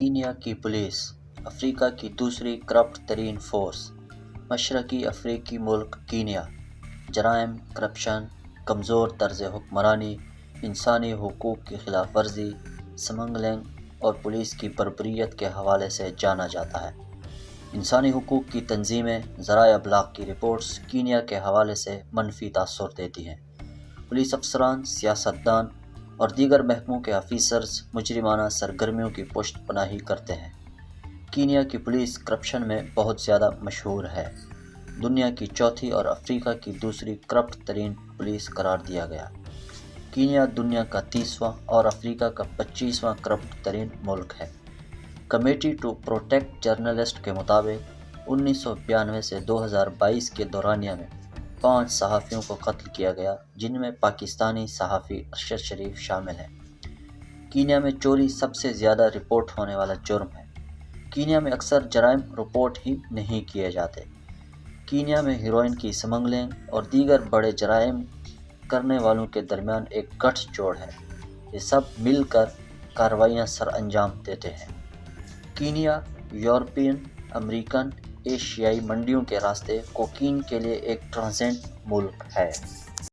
Kenya کی police افریقہ کی دوسری کرپٹ ترین فورس۔ مشرقی افریقی ملک کینیا جرائم، کرپشن، کمزور طرز حکمرانی، انسانی حقوق کی خلاف ورزی، سمگلنگ اور پولیس کی بربریت کے حوالے سے جانا جاتا ہے۔ انسانی حقوق کی تنظیمیں ذرائع ابلاغ کی رپورٹس کینیا کے حوالے سے منفی تاثر دیتی ہیں۔ پولیس افسران، سیاستدان اور دیگر محکموں کے آفیسرز مجرمانہ سرگرمیوں کی پشت پناہی کرتے ہیں۔ کینیا کی پولیس کرپشن میں بہت زیادہ مشہور ہے۔ دنیا کی چوتھی اور افریقہ کی دوسری کرپٹ ترین پولیس قرار دیا گیا۔ کینیا دنیا کا 30واں اور افریقہ کا 25واں کرپٹ ترین ملک ہے۔ کمیٹی ٹو پروٹیکٹ جرنلسٹ کے مطابق 1992 سے 2022 کے دورانیہ میں 5 صحافیوں کو قتل کیا گیا، جن میں پاکستانی صحافی ارشد شریف شامل ہیں۔ کینیا میں چوری سب سے زیادہ رپورٹ ہونے والا جرم ہے۔ کینیا میں اکثر جرائم رپورٹ ہی نہیں کیے جاتے۔ کینیا میں ہیروئن کی سمگلنگ اور دیگر بڑے جرائم کرنے والوں کے درمیان ایک گٹھ جوڑ ہے۔ یہ سب مل کر کارروائیاں سر انجام دیتے ہیں۔ کینیا یورپین، امریکن، ایشیائی منڈیوں کے راستے کوکین کے لیے ایک ٹرانزٹ ملک ہے۔